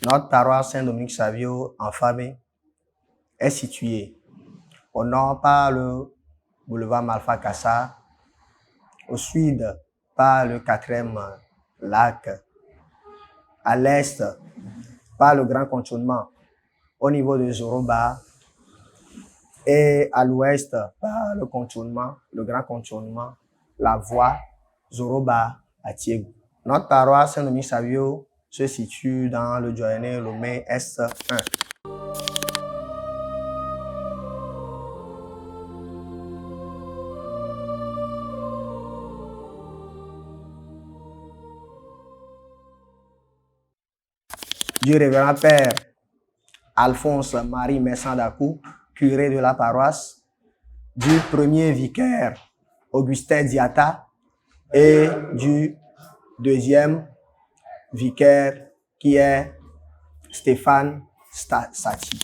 Notre paroisse Saint-Dominique Savio en Famé est située au nord par le boulevard Malfa Kassa, au sud par le 4e lac, à l'est par le grand contournement au niveau de Zoroba et à l'ouest par le contournement, le grand contournement, la voie Zoroba à Tiégou. Notre paroisse Saint-Dominique Savio se situe dans le Dioyené Lomé S1. Du révérend Père Alphonse Marie Messandakou, curé de la paroisse, du premier vicaire Augustin Diata et du deuxième vicaire qui est Stéphane Sati.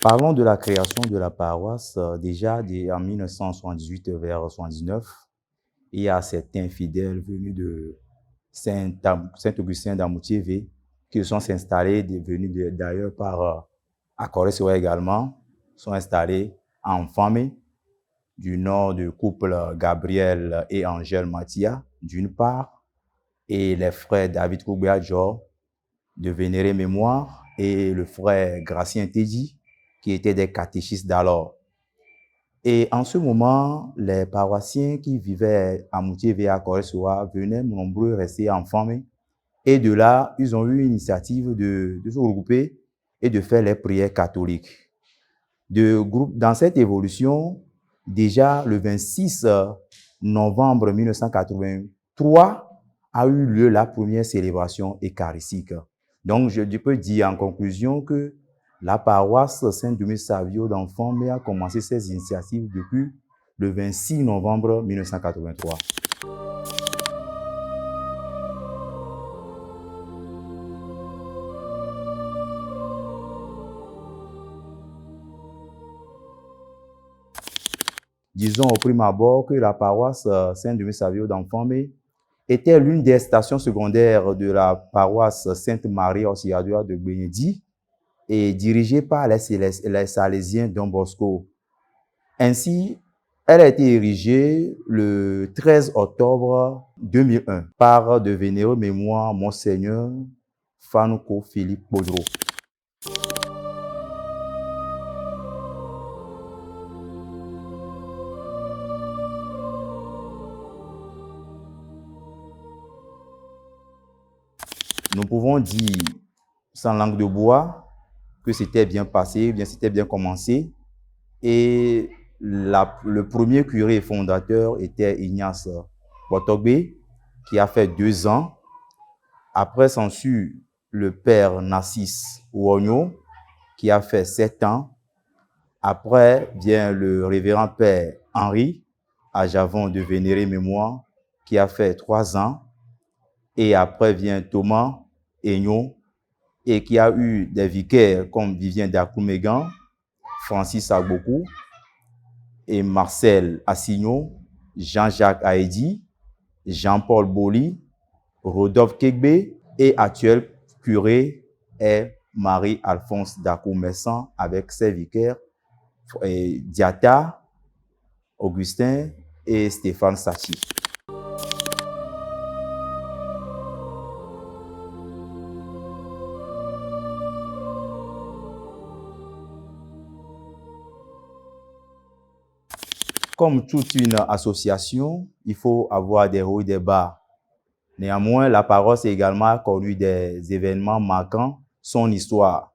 Parlons de la création de la paroisse. Déjà en 1978 vers 1979, il y a certains fidèles venus de Saint-Augustin d'Amoutiévé qui sont installés, venus d'ailleurs par Akoré-Soa également, sont installés en Famé, du nom du couple Gabriel et Angèle Mathia, d'une part, et les frères David Koubéadjo de Vénérée Mémoire et le frère Gracien Teddy, qui étaient des catéchistes d'alors. Et en ce moment, les paroissiens qui vivaient à Moutiévé et à Akoré-Soa venaient nombreux rester en Famé. Et de là, ils ont eu l'initiative de se regrouper et de faire les prières catholiques. Dans cette évolution, déjà le 26 novembre 1983 a eu lieu la première célébration eucharistique. Donc, je peux dire en conclusion que la paroisse Saint-Dominique Savio d'Enfant a commencé ses initiatives depuis le 26 novembre 1983. Disons au prime abord que la paroisse Saint-Dominique Savio d'Enfant était l'une des stations secondaires de la paroisse Sainte-Marie Auxiliaire de Bénédit et dirigée par les Salésiens Don Bosco. Ainsi, elle a été érigée le 13 octobre 2001 par de vénéreux mémoire Monseigneur Fanouko Philippe Baudreau. Nous pouvons dire, sans langue de bois, que c'était bien passé, bien c'était bien commencé. Et le premier curé fondateur était Ignace Botogbe, qui a fait 2 ans. Après s'ensuit le père Narcisse Ouogno, qui a fait 7 ans. Après vient le révérend père Henri Ajavon de Vénérée Mémoire, qui a fait 3 ans. Et après vient Thomas Aignon, et qui a eu des vicaires comme Vivien Dakoumégan, Francis Agbokou, et Marcel Assignon, Jean-Jacques Haïdi, Jean-Paul Boli, Rodolphe Kegbe, et actuel curé est Marie-Alphonse Dakou-Messan avec ses vicaires Diata, Augustin et Stéphane Sati. Comme toute une association, il faut avoir des hauts et des bas. Néanmoins, la paroisse a également connu des événements marquants, son histoire,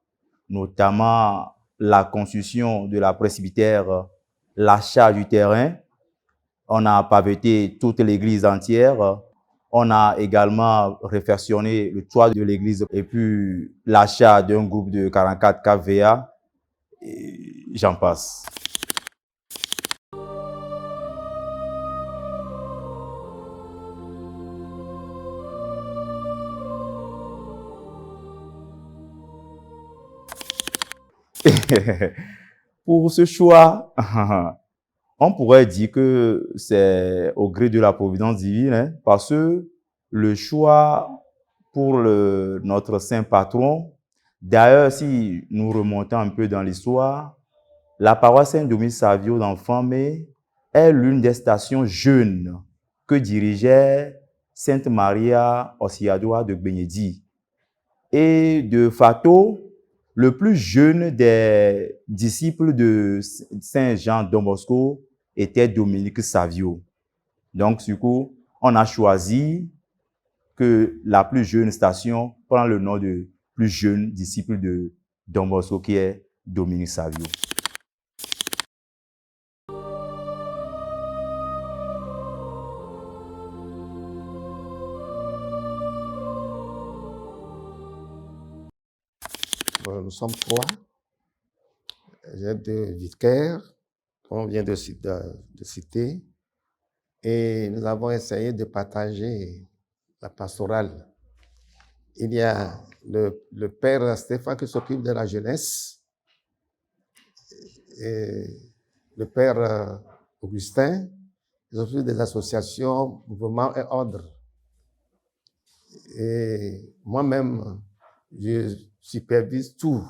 notamment la construction de la presbytère, l'achat du terrain. On a pavé toute l'église entière. On a également réfectionné le toit de l'église et puis l'achat d'un groupe de 44 kVA, et j'en passe. Pour ce choix, on pourrait dire que c'est au gré de la providence divine, hein, parce que le choix pour notre saint patron, d'ailleurs, si nous remontons un peu dans l'histoire, la paroisse Saint-Dominique Savio d'Enfant-Mé est l'une des stations jeunes que dirigeait Sainte Maria Auxiliadora de Bénédit. Et de facto, le plus jeune des disciples de Saint Jean Don Bosco était Dominique Savio. Donc, du coup, on a choisi que la plus jeune station prend le nom de plus jeune disciple de Don Bosco, qui est Dominique Savio. Nous sommes trois. J'ai deux vicaires qu'on vient de citer. Et nous avons essayé de partager la pastorale. Il y a le père Stéphane qui s'occupe de la jeunesse, et le père Augustin qui s'occupe des associations, mouvements et ordres. Et moi-même, je supervise tout.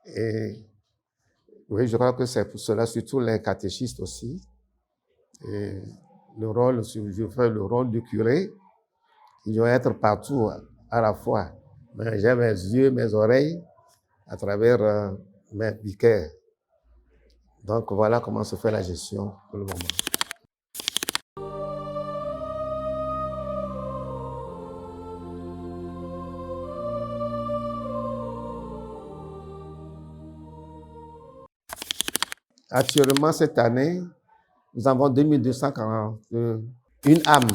Et oui, je crois que c'est pour cela, surtout les catéchistes aussi. Et je fais le rôle du curé. Il doit être partout à la fois. Mais j'ai mes yeux, mes oreilles à travers mes vicaires. Donc voilà comment se fait la gestion pour le moment. Actuellement, cette année, nous avons 2241 âmes.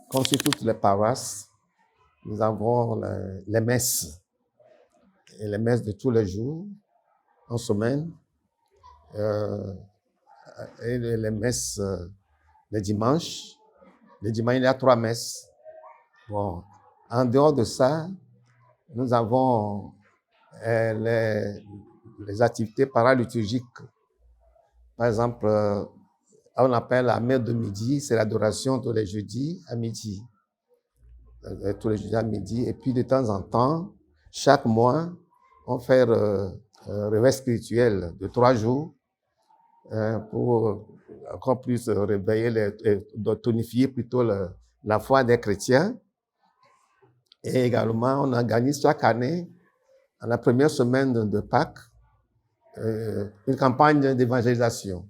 Comme sur toutes les paroisses, nous avons les messes. Et les messes de tous les jours, en semaine. Et les messes les dimanches. Le dimanche, il y a 3 messes. Bon, en dehors de ça, nous avons les activités paraliturgiques. Par exemple, on appelle la messe de midi, c'est l'adoration tous les jeudis à midi. Tous les jeudis à midi. Et puis, de temps en temps, chaque mois, on fait un réveil spirituel de 3 jours pour qu'on puisse réveiller, tonifier plutôt la foi des chrétiens. Et également, on organise chaque année, à la première semaine de Pâques, une campagne d'évangélisation.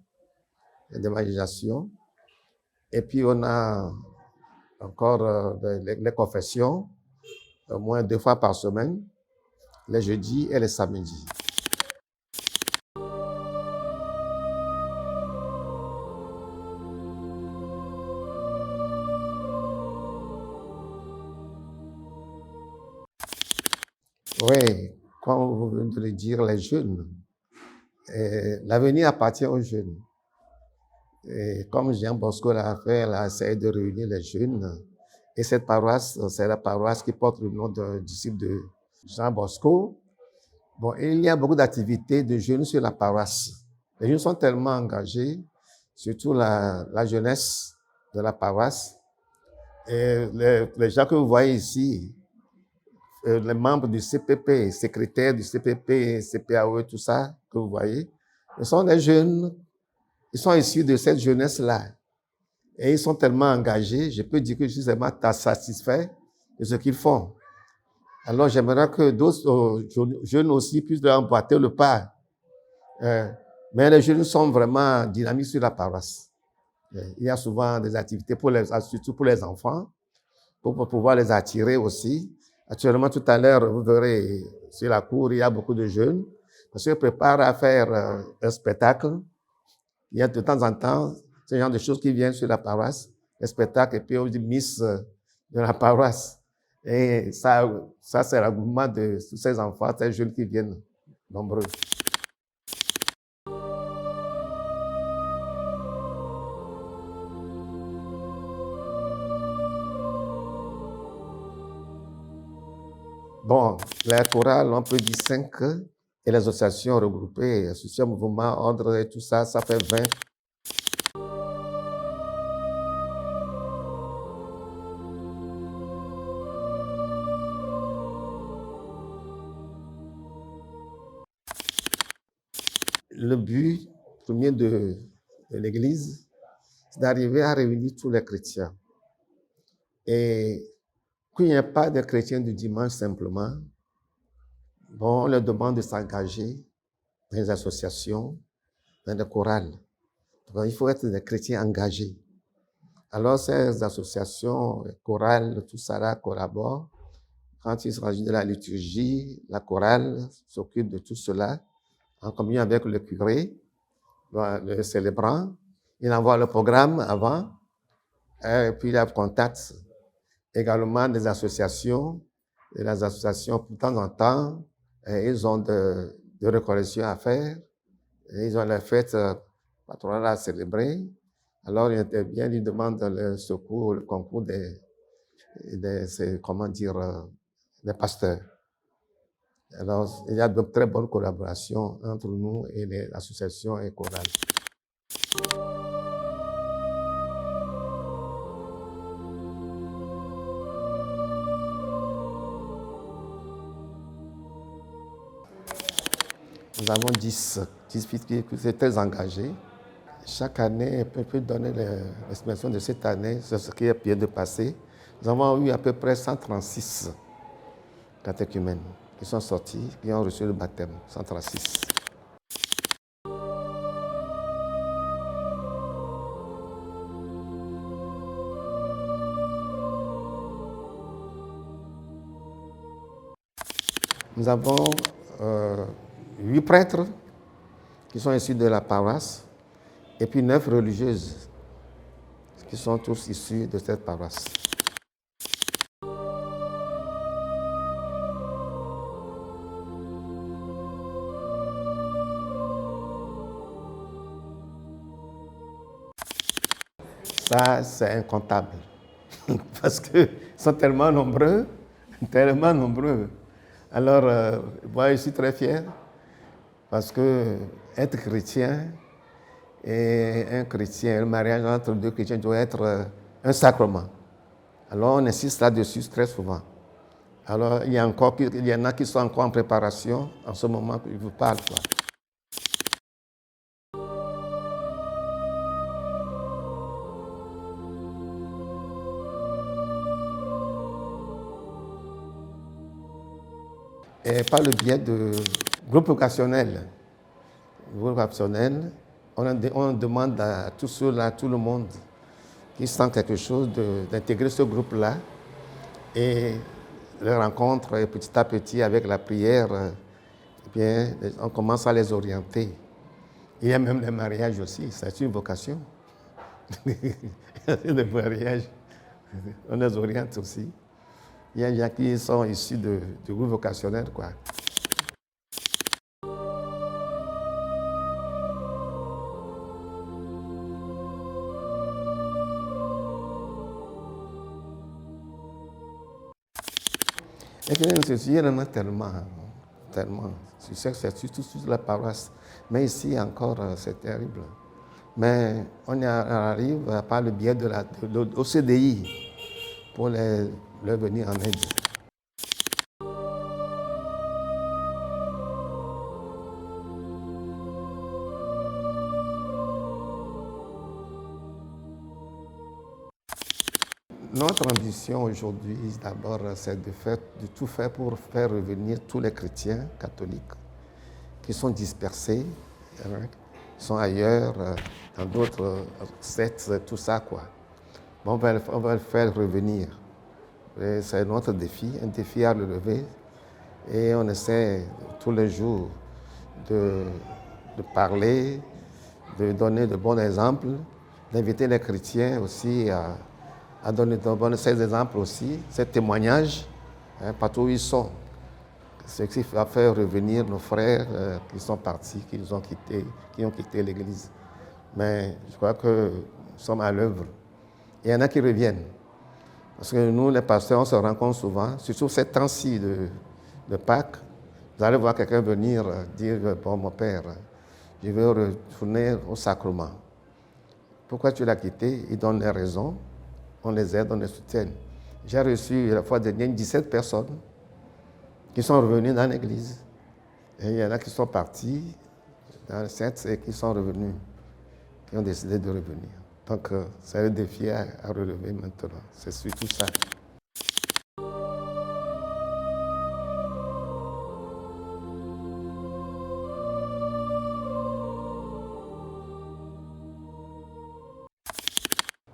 Et puis, on a encore les confessions, au moins 2 fois par semaine, les jeudis et les samedis. Oui, comme vous venez de le dire, les jeunes. L'avenir appartient aux jeunes. Et comme Jean Bosco l'a fait, il a essayé de réunir les jeunes. Et cette paroisse, c'est la paroisse qui porte le nom d'un disciple de Jean Bosco. Bon, il y a beaucoup d'activités de jeunes sur la paroisse. Les jeunes sont tellement engagés, surtout la jeunesse de la paroisse. Et les gens que vous voyez ici, les membres du CPP, secrétaires du CPP, CPAE, tout ça que vous voyez, ce sont des jeunes, ils sont issus de cette jeunesse-là. Et ils sont tellement engagés, je peux dire que je suis vraiment satisfait de ce qu'ils font. Alors j'aimerais que d'autres jeunes aussi puissent emboîter le pas. Mais les jeunes sont vraiment dynamiques sur la paroisse. Il y a souvent des activités, surtout pour les enfants, pour pouvoir les attirer aussi. Actuellement, tout à l'heure, vous verrez sur la cour, il y a beaucoup de jeunes parce qu'ils préparent à faire un spectacle. Il y a de temps en temps ce genre de choses qui viennent sur la paroisse, les spectacles, et puis on dit Miss de la paroisse. Et ça c'est l'engouement de tous ces enfants, ces jeunes qui viennent nombreux. Bon, la chorale, on peut dire 5, et les associations regroupées, associations, mouvements, ordre et tout ça, ça fait 20. Le but premier de l'Église, c'est d'arriver à réunir tous les chrétiens. Et qu'il n'y ait pas de chrétiens du dimanche simplement, bon, on leur demande de s'engager dans les associations, dans les chorales. Donc, il faut être des chrétiens engagés. Alors, ces associations, chorales, tout ça là collabore. Quand il s'agit de la liturgie, la chorale s'occupe de tout cela, en communion avec le curé, le célébrant. Il envoie le programme avant, et puis il contacte également des associations. Et les associations, de temps en temps, ils ont de récollections à faire. Et ils ont les fêtes patronales à célébrer. Alors, il intervient, il demande le secours, le concours des pasteurs. Alors, il y a de très bonnes collaborations entre nous et les associations et chorales. Nous avons 10 fils qui sont très engagés. Chaque année, on peut donner l'estimation de cette année, c'est ce qui est bien de passer. Nous avons eu à peu près 136 catéchumènes qui sont sortis, qui ont reçu le baptême, 136. Nous avons 8 prêtres qui sont issus de la paroisse et puis 9 religieuses qui sont tous issus de cette paroisse. Ça, c'est incontable. Parce qu'ils sont tellement nombreux, tellement nombreux. Alors, moi, je suis très fier parce que être chrétien et un chrétien, le mariage entre deux chrétiens doit être un sacrement. Alors, on insiste là-dessus très souvent. Alors, il y en a qui sont encore en préparation en ce moment que je vous parle, quoi. Et par le biais de groupes vocationnels, on demande à tous ceux-là, tout le monde qui sent quelque chose d'intégrer ce groupe-là et les rencontres petit à petit avec la prière, bien, on commence à les orienter. Il y a même les mariages aussi, c'est une vocation. Les mariages, on les oriente aussi. Il y a des gens qui sont issus du groupe vocationnel, quoi. Et il y en a tellement. Je sais que c'est surtout sur la paroisse. Mais ici encore, c'est terrible. Mais on y arrive par le biais de l'OCDI pour leur venir en aide. Notre ambition aujourd'hui, d'abord, c'est de tout faire pour faire revenir tous les chrétiens catholiques qui sont dispersés, qui sont ailleurs, dans d'autres sectes, tout ça, quoi. Bon, on va le faire revenir. C'est notre défi, un défi à relever. Et on essaie tous les jours de parler, de donner de bons exemples, d'inviter les chrétiens aussi à donner ces exemples aussi, ces témoignages, partout où ils sont. Ce qui va faire revenir nos frères qui sont partis, qui ont quitté l'Église. Mais je crois que nous sommes à l'œuvre. Il y en a qui reviennent. Parce que nous, les pasteurs, on se rencontre souvent, surtout ces temps-ci de Pâques, vous allez voir quelqu'un venir dire, bon, mon père, je veux retourner au sacrement. Pourquoi tu l'as quitté? Ils donnent les raisons, on les aide, on les soutient. J'ai reçu la fois dernière 17 personnes qui sont revenues dans l'église. Et il y en a qui sont partis dans le centre et qui sont revenus, qui ont décidé de revenir. Donc, c'est le défi à relever maintenant. C'est surtout ça.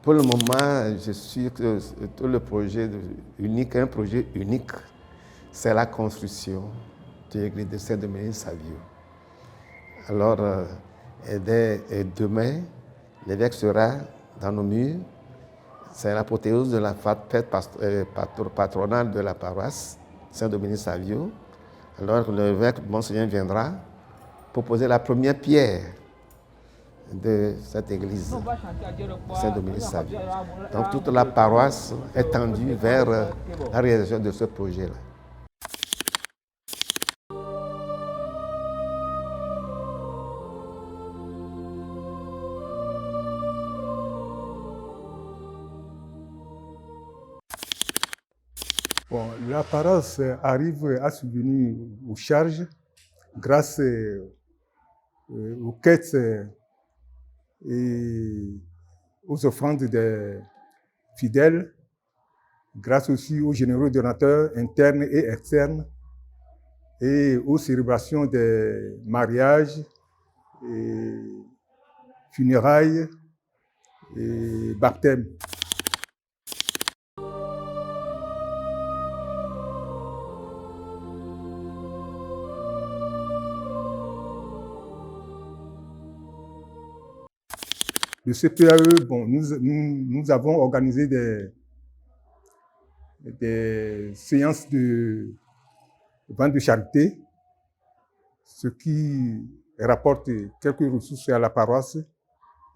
Pour le moment, je suis que tout le projet unique, un projet unique, c'est la construction de l'église de Saint-Dominique-Savio. Alors, et demain, l'évêque sera dans nos murs. C'est l'apothéose de la fête patronale de la paroisse Saint-Dominique-Savio. Alors, l'évêque Monseigneur viendra pour poser la première pierre de cette église Saint-Dominique-Savio. Donc, toute la paroisse est tendue vers la réalisation de ce projet-là. Bon, la paroisse arrive à subvenir aux charges grâce aux quêtes et aux offrandes des fidèles, grâce aussi aux généraux donateurs internes et externes, et aux célébrations des mariages, et funérailles et baptêmes. Le CPAE, bon, nous avons organisé des séances de vente de charité, ce qui rapporte quelques ressources à la paroisse.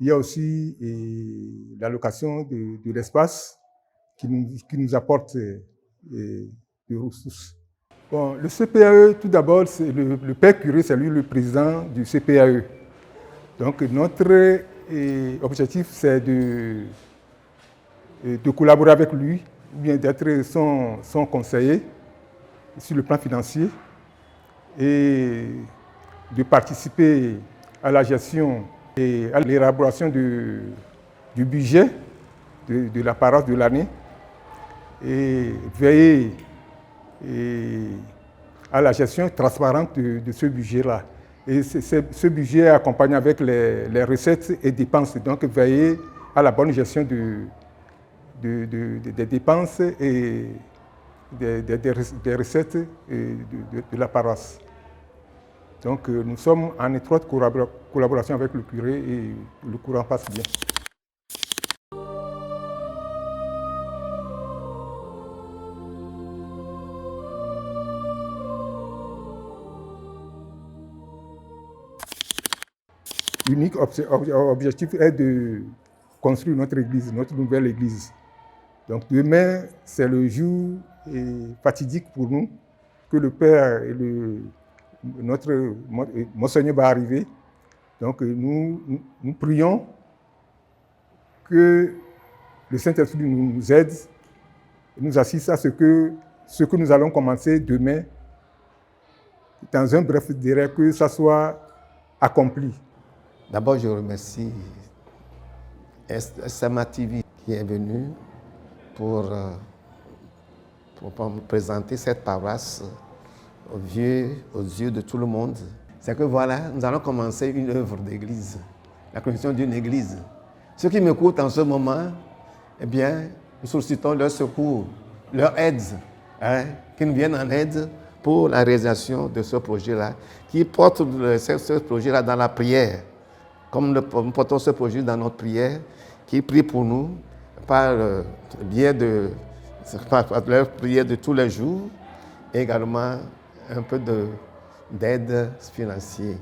Il y a aussi l'allocation de l'espace qui nous apporte des ressources. Bon, le CPAE, tout d'abord, le père curé, c'est lui le président du CPAE. Donc notre objectif, c'est de collaborer avec lui, ou bien d'être son conseiller sur le plan financier et de participer à la gestion et à l'élaboration du budget de la paroisse de l'année et veiller à la gestion transparente de ce budget-là. Et ce budget est accompagné avec les recettes et dépenses, donc veiller à la bonne gestion des dépenses et des recettes de la paroisse. Donc nous sommes en étroite collaboration avec le curé et le courant passe bien. L'unique objectif est de construire notre église, notre nouvelle église. Donc demain, c'est le jour fatidique pour nous que le Père et notre Monseigneur va arriver. Donc nous prions que le Saint-Esprit nous aide, nous assiste à ce que nous allons commencer demain, dans un bref délai, que ça soit accompli. D'abord, je remercie SMA TV qui est venu pour me présenter cette paroisse aux yeux de tout le monde. C'est que voilà, nous allons commencer une œuvre d'église, la construction d'une église. Ceux qui m'écoutent en ce moment, eh bien, nous sollicitons leur secours, leur aide, qu'ils nous viennent en aide pour la réalisation de ce projet-là, qui porte ce projet-là dans la prière. Comme nous portons ce projet dans notre prière, qui prie pour nous par le biais de leur prière de tous les jours, et également un peu d'aide financière.